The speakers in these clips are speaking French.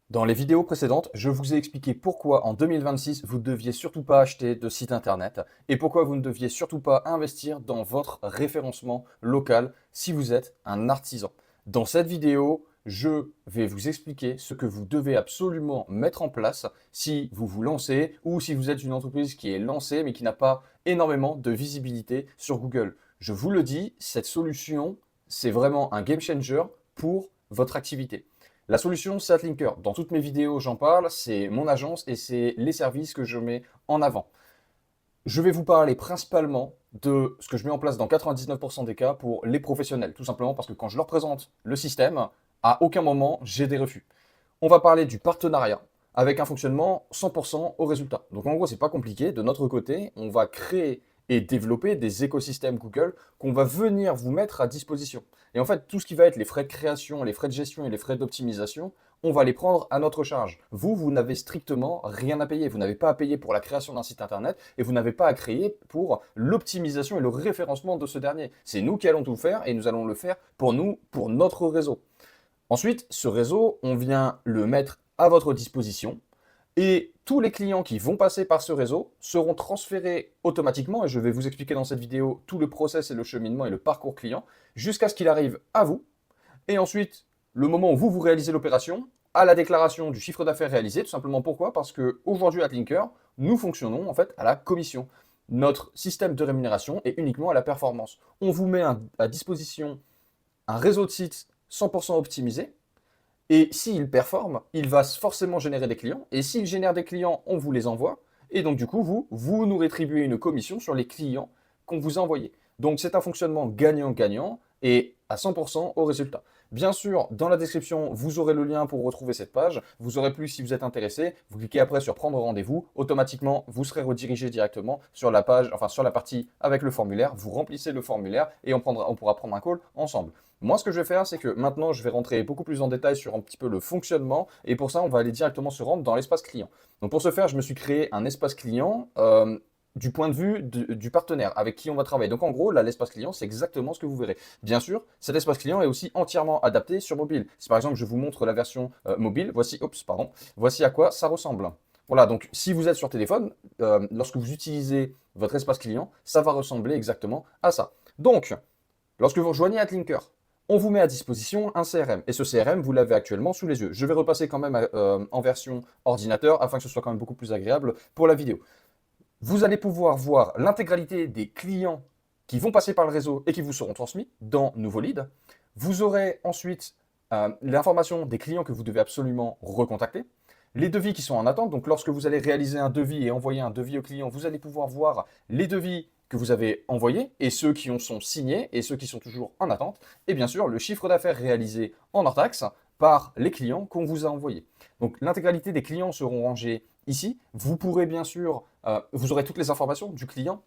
Dans les vidéos précédentes, je vous ai expliqué pourquoi en 2026, vous ne deviez surtout pas acheter de site internet et pourquoi vous ne deviez surtout pas investir dans votre référencement local si vous êtes un artisan. Dans cette vidéo, je vais vous expliquer ce que vous devez absolument mettre en place si vous vous lancez ou si vous êtes une entreprise qui est lancée mais qui n'a pas énormément de visibilité sur Google. Je vous le dis, cette solution, c'est vraiment un game changer pour votre activité. La solution, c'est Atlinker. Dans toutes mes vidéos, j'en parle. C'est mon agence et c'est les services que je mets en avant. Je vais vous parler principalement de ce que je mets en place dans 99% des cas pour les professionnels. Tout simplement parce que quand je leur présente le système, à aucun moment, j'ai des refus. On va parler du partenariat avec un fonctionnement 100% au résultat. Donc en gros, c'est pas compliqué. De notre côté, on va créer et développer des écosystèmes Google qu'on va venir vous mettre à disposition. Et en fait, tout ce qui va être les frais de création, les frais de gestion et les frais d'optimisation, on va les prendre à notre charge. Vous n'avez strictement rien à payer. Vous n'avez pas à payer pour la création d'un site internet et vous n'avez pas à créer pour l'optimisation et le référencement de ce dernier. C'est nous qui allons tout faire et nous allons le faire pour nous, pour notre réseau. Ensuite, ce réseau, on vient le mettre à votre disposition et tous les clients qui vont passer par ce réseau seront transférés automatiquement, et je vais vous expliquer dans cette vidéo tout le process et le cheminement et le parcours client, jusqu'à ce qu'il arrive à vous. Et ensuite, le moment où vous réalisez l'opération, à la déclaration du chiffre d'affaires réalisé, tout simplement pourquoi? Parce qu'aujourd'hui à Linker, nous fonctionnons en fait à la commission. Notre système de rémunération est uniquement à la performance. On vous met à disposition un réseau de sites 100% optimisé. Et s'il performe, il va forcément générer des clients. Et s'il génère des clients, on vous les envoie. Et donc, du coup, vous nous rétribuez une commission sur les clients qu'on vous a envoyés. Donc, c'est un fonctionnement gagnant-gagnant et à 100% au résultat. Bien sûr, dans la description, vous aurez le lien pour retrouver cette page. Vous aurez plus si vous êtes intéressé. Vous cliquez après sur prendre rendez-vous. Automatiquement, vous serez redirigé directement sur la page, enfin sur la partie avec le formulaire. Vous remplissez le formulaire et on pourra prendre un call ensemble. Moi, ce que je vais faire, c'est que maintenant, je vais rentrer beaucoup plus en détail sur un petit peu le fonctionnement. Et pour ça, on va aller directement se rendre dans l'espace client. Donc pour ce faire, je me suis créé un espace client du point de vue du partenaire avec qui on va travailler. Donc en gros, là, l'espace client, c'est exactement ce que vous verrez. Bien sûr, cet espace client est aussi entièrement adapté sur mobile. Si par exemple, je vous montre la version mobile, voici à quoi ça ressemble. Voilà, donc si vous êtes sur téléphone, lorsque vous utilisez votre espace client, ça va ressembler exactement à ça. Donc, lorsque vous rejoignez Atlinker, on vous met à disposition un CRM. Et ce CRM, vous l'avez actuellement sous les yeux. Je vais repasser quand même en version ordinateur afin que ce soit quand même beaucoup plus agréable pour la vidéo. Vous allez pouvoir voir l'intégralité des clients qui vont passer par le réseau et qui vous seront transmis dans Nouveau Lead. Vous aurez ensuite l'information des clients que vous devez absolument recontacter. Les devis qui sont en attente, donc lorsque vous allez réaliser un devis et envoyer un devis au client, vous allez pouvoir voir les devis que vous avez envoyés et ceux qui en sont signés et ceux qui sont toujours en attente. Et bien sûr, le chiffre d'affaires réalisé en hors taxe par les clients qu'on vous a envoyés. Donc l'intégralité des clients seront rangés ici. Vous pourrez bien sûr, vous aurez toutes les informations du client,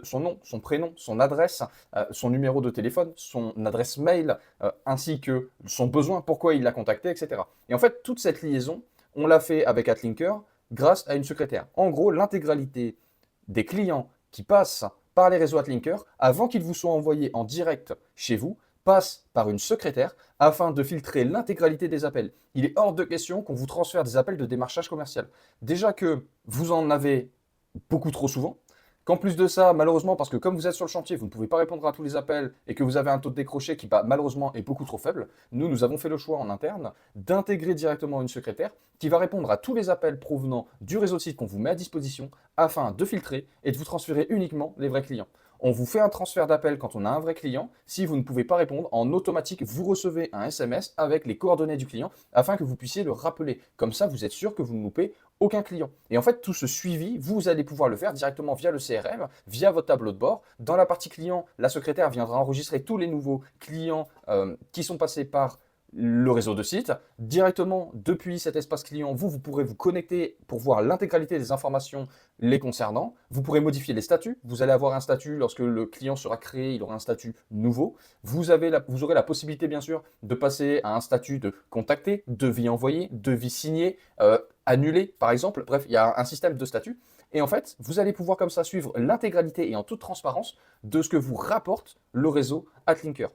son nom, son prénom, son adresse, son numéro de téléphone, son adresse mail, ainsi que son besoin, pourquoi il l'a contacté, etc. Et en fait, toute cette liaison, on l'a fait avec Atlinker grâce à une secrétaire. En gros, l'intégralité des clients qui passent par les réseaux Atlinker, avant qu'ils vous soient envoyés en direct chez vous, passent par une secrétaire afin de filtrer l'intégralité des appels. Il est hors de question qu'on vous transfère des appels de démarchage commercial. Déjà que vous en avez beaucoup trop souvent, qu'en plus de ça, malheureusement, parce que comme vous êtes sur le chantier, vous ne pouvez pas répondre à tous les appels et que vous avez un taux de décroché qui, malheureusement, est beaucoup trop faible, nous avons fait le choix en interne d'intégrer directement une secrétaire qui va répondre à tous les appels provenant du réseau de site qu'on vous met à disposition afin de filtrer et de vous transférer uniquement les vrais clients. On vous fait un transfert d'appel quand on a un vrai client. Si vous ne pouvez pas répondre, en automatique, vous recevez un SMS avec les coordonnées du client afin que vous puissiez le rappeler. Comme ça, vous êtes sûr que vous ne loupez aucun client. Et en fait, tout ce suivi, vous allez pouvoir le faire directement via le CRM, via votre tableau de bord. Dans la partie client, la secrétaire viendra enregistrer tous les nouveaux clients qui sont passés par le réseau de sites. Directement, depuis cet espace client, vous pourrez vous connecter pour voir l'intégralité des informations les concernant. Vous pourrez modifier les statuts. Vous allez avoir un statut, lorsque le client sera créé, il aura un statut nouveau. Vous aurez la possibilité, bien sûr, de passer à un statut de contacté, devis envoyé, devis signé, annulé, par exemple. Bref, il y a un système de statut. Et en fait, vous allez pouvoir comme ça suivre l'intégralité et en toute transparence de ce que vous rapporte le réseau Atlinker.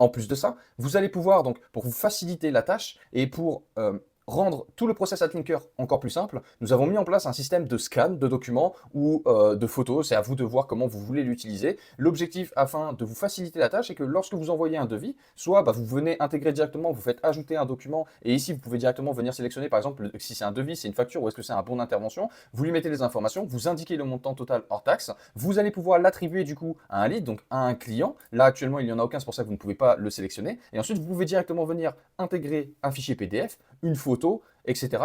En plus de ça, vous allez pouvoir, donc, pour vous faciliter la tâche et pour rendre tout le process AdLinker encore plus simple, nous avons mis en place un système de scan de documents ou de photos. C'est à vous de voir comment vous voulez l'utiliser. L'objectif, afin de vous faciliter la tâche, est que lorsque vous envoyez un devis, soit vous venez intégrer directement, vous faites ajouter un document, et ici, vous pouvez directement venir sélectionner, par exemple, si c'est un devis, c'est une facture ou est-ce que c'est un bon d'intervention. Vous lui mettez les informations, vous indiquez le montant total hors taxe. Vous allez pouvoir l'attribuer du coup à un lead, donc à un client. Là, actuellement, il n'y en a aucun, c'est pour ça que vous ne pouvez pas le sélectionner. Et ensuite, vous pouvez directement venir intégrer un fichier PDF, une photo, etc.,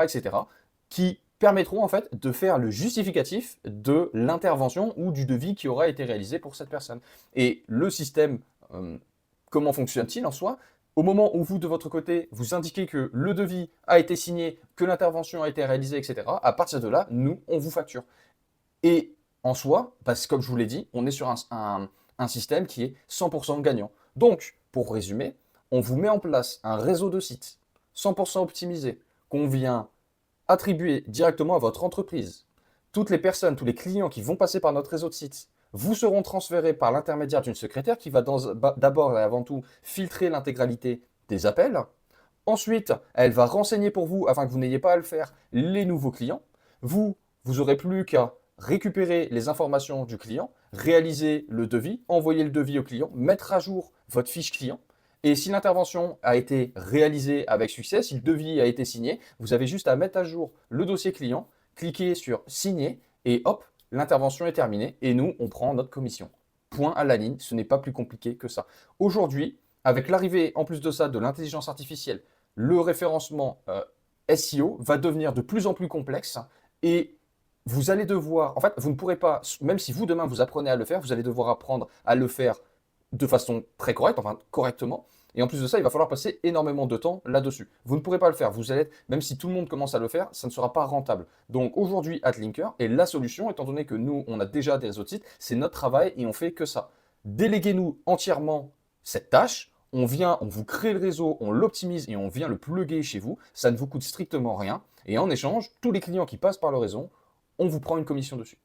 qui permettront en fait de faire le justificatif de l'intervention ou du devis qui aura été réalisé pour cette personne. Et le système, comment fonctionne-t-il en soi? Au moment où vous, de votre côté, vous indiquez que le devis a été signé, que l'intervention a été réalisée, etc., à partir de là, nous, on vous facture. Et en soi, parce que comme je vous l'ai dit, on est sur un système qui est 100% gagnant. Donc, pour résumer, on vous met en place un réseau de sites 100% optimisé qu'on vient attribuer directement à votre entreprise. Toutes les personnes, tous les clients qui vont passer par notre réseau de sites vous seront transférés par l'intermédiaire d'une secrétaire qui va d'abord et avant tout filtrer l'intégralité des appels. Ensuite, elle va renseigner pour vous, afin que vous n'ayez pas à le faire, les nouveaux clients. Vous aurez plus qu'à récupérer les informations du client, réaliser le devis, envoyer le devis au client, mettre à jour votre fiche client. Et si l'intervention a été réalisée avec succès, si le devis a été signé, vous avez juste à mettre à jour le dossier client, cliquer sur signer et hop, l'intervention est terminée et nous, on prend notre commission. Point à la ligne, ce n'est pas plus compliqué que ça. Aujourd'hui, avec l'arrivée en plus de ça de l'intelligence artificielle, le référencement SEO va devenir de plus en plus complexe et vous allez devoir, en fait, vous ne pourrez pas, même si vous demain vous apprenez à le faire, vous allez devoir apprendre à le faire de façon très correcte, enfin correctement. Et en plus de ça, il va falloir passer énormément de temps là-dessus. Vous ne pourrez pas le faire. Vous allez être, même si tout le monde commence à le faire, ça ne sera pas rentable. Donc aujourd'hui, AdLinker est la solution, étant donné que nous, on a déjà des réseaux de sites, c'est notre travail et on fait que ça. Déléguez-nous entièrement cette tâche. On vient, on vous crée le réseau, on l'optimise et on vient le plugger chez vous. Ça ne vous coûte strictement rien. Et en échange, tous les clients qui passent par le réseau, on vous prend une commission dessus.